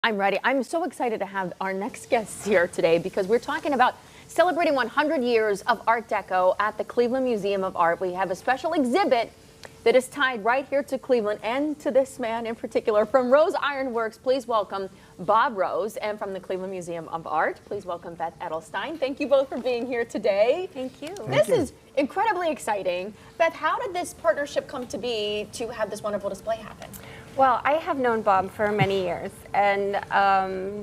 I'm ready. I'm so excited to have our next guests here today because we're talking about celebrating 100 years of Art Deco at the Cleveland Museum of Art. We have a special exhibit that is tied right here to Cleveland and to this man in particular. From Rose Iron Works, please welcome Bob Rose, and from the Cleveland Museum of Art, please welcome Beth Edelstein. Thank you both for being here today. Thank you. This is incredibly exciting. Beth, how did this partnership come to be to have this wonderful display happen? Well, I have known Bob for many years, and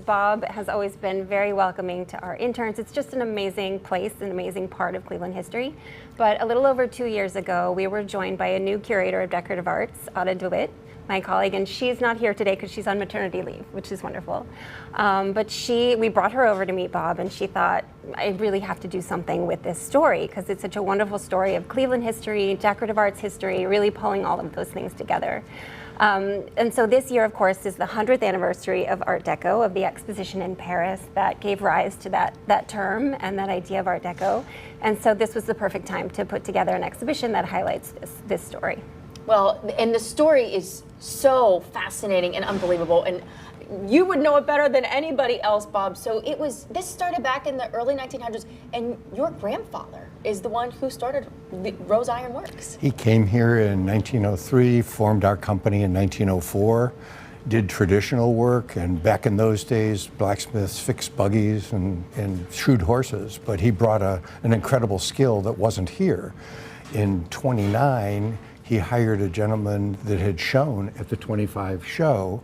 Bob has always been very welcoming to our interns. It's just an amazing place, an amazing part of Cleveland history. But a little over 2 years ago, we were joined by a new curator of decorative arts, Ada DeWitt, my colleague, and she's not here today because she's on maternity leave, which is wonderful. But we brought her over to meet Bob, and she thought, I really have to do something with this story because it's such a wonderful story of Cleveland history, decorative arts history, really pulling all of those things together. And so this year, of course, is the 100th anniversary of Art Deco, of the exposition in Paris that gave rise to that term and that idea of Art Deco. And so this was the perfect time to put together an exhibition that highlights this story. Well, and the story is so fascinating and unbelievable, and you would know it better than anybody else, Bob. So this started back in the early 1900s, and your grandfather is the one who started Rose Iron Works. He came here in 1903, formed our company in 1904, did traditional work, and back in those days, blacksmiths fixed buggies and shoed horses, but he brought an incredible skill that wasn't here. In 29, he hired a gentleman that had shown at the 25 show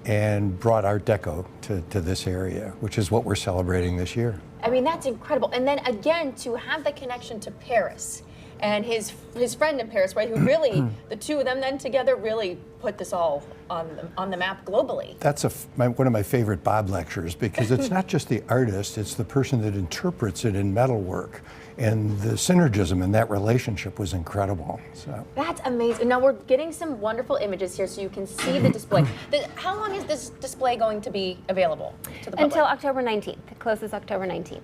and brought Art Deco to this area, which is what we're celebrating this year. I mean, that's incredible. And then again, to have the connection to Paris and his friend in Paris, right, who really, the two of them then together really put this all on the map globally. That's one of my favorite Bob lectures because it's not just the artist, it's the person that interprets it in metalwork. And the synergism in that relationship was incredible. So. That's amazing. Now we're getting some wonderful images here so you can see the display. How long is this display going to be available to the public? Until October 19th. It closes October 19th.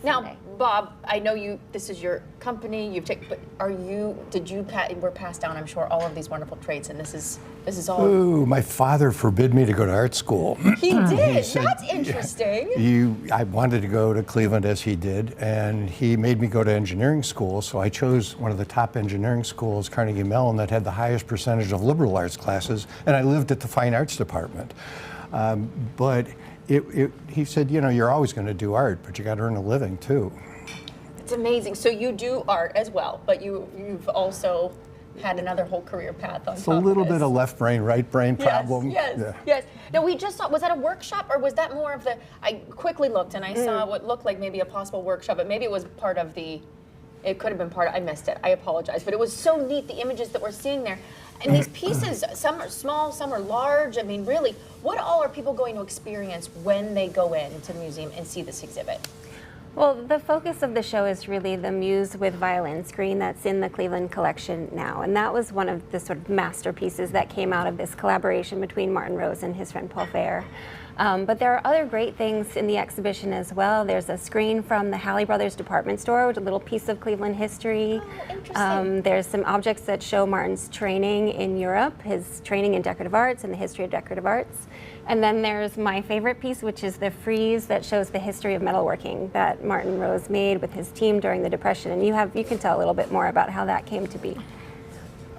Now, Bob, I know this is your company, but we're passed down, I'm sure, all of these wonderful traits, and this is all. Ooh, my father forbid me to go to art school. He did? He said, that's interesting. I wanted to go to Cleveland as he did, and he made me go to engineering school, so I chose one of the top engineering schools, Carnegie Mellon, that had the highest percentage of liberal arts classes, and I lived at the fine arts department. But he said, you know, you're always going to do art, but you got to earn a living too. It's amazing. So you do art as well, but you've also had another whole career path on top of this. It's a little bit of left brain, right brain problem. Yes. Now we just saw, was that a workshop or was that more of I quickly looked and I saw what looked like maybe a possible workshop, but maybe it was part of it could have been I missed it, I apologize. But it was so neat, the images that we're seeing there. And these pieces, some are small, some are large. I mean, really, what all are people going to experience when they go into the museum and see this exhibit? Well, the focus of the show is really the Muse with Violin screen that's in the Cleveland collection now. And that was one of the sort of masterpieces that came out of this collaboration between Martin Rose and his friend Paul Feher. But there are other great things in the exhibition as well. There's a screen from the Halle Brothers department store with a little piece of Cleveland history. Oh, interesting. There's some objects that show Martin's training in Europe, his training in decorative arts and the history of decorative arts. And then there's my favorite piece, which is the frieze that shows the history of metalworking that Martin Rose made with his team during the Depression. And you can tell a little bit more about how that came to be.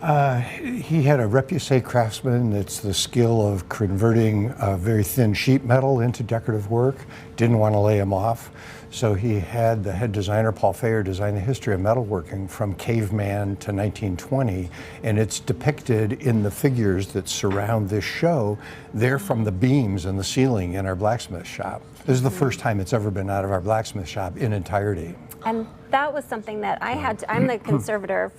He had a repoussé craftsman. That's the skill of converting very thin sheet metal into decorative work. Didn't want to lay him off. So he had the head designer, Paul Feher, design the history of metalworking from caveman to 1920. And it's depicted in the figures that surround this show. They're from the beams in the ceiling in our blacksmith shop. This is the first time it's ever been out of our blacksmith shop in entirety. And that was something that I had to, I'm the conservator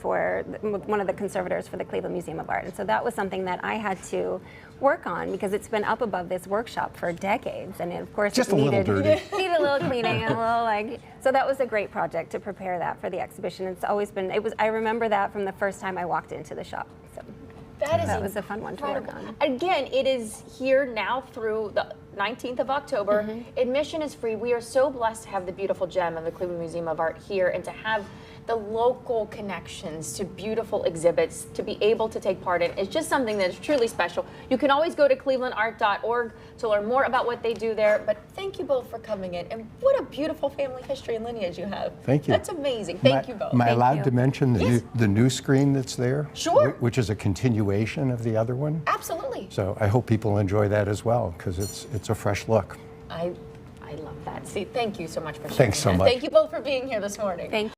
one of the conservators for the Cleveland Museum of Art. And so that was something that I had to work on because it's been up above this workshop for decades. And of course, just it needed a little dirty. Needed a little cleaning and a little so that was a great project to prepare that for the exhibition. It's always been, I remember that from the first time I walked into the shop. So that was a fun one to work on. Again, it is here now through 19th of October. Admission is free. We are so blessed to have the beautiful gem of the Cleveland Museum of Art here and to have the local connections to beautiful exhibits to be able to take part in. It's just something that is truly special. You can always go to clevelandart.org to learn more about what they do there. But thank you both for coming in. And what a beautiful family history and lineage you have. Thank you. That's amazing. Thank you both. Am I Thank allowed you. to mention Yes. the new screen that's there? Sure. Which is a continuation of the other one. Absolutely. So I hope people enjoy that as well, because it's a fresh look. I love that. See, thank you so much for sharing Thanks so that. much. Thank you both for being here this morning. Thank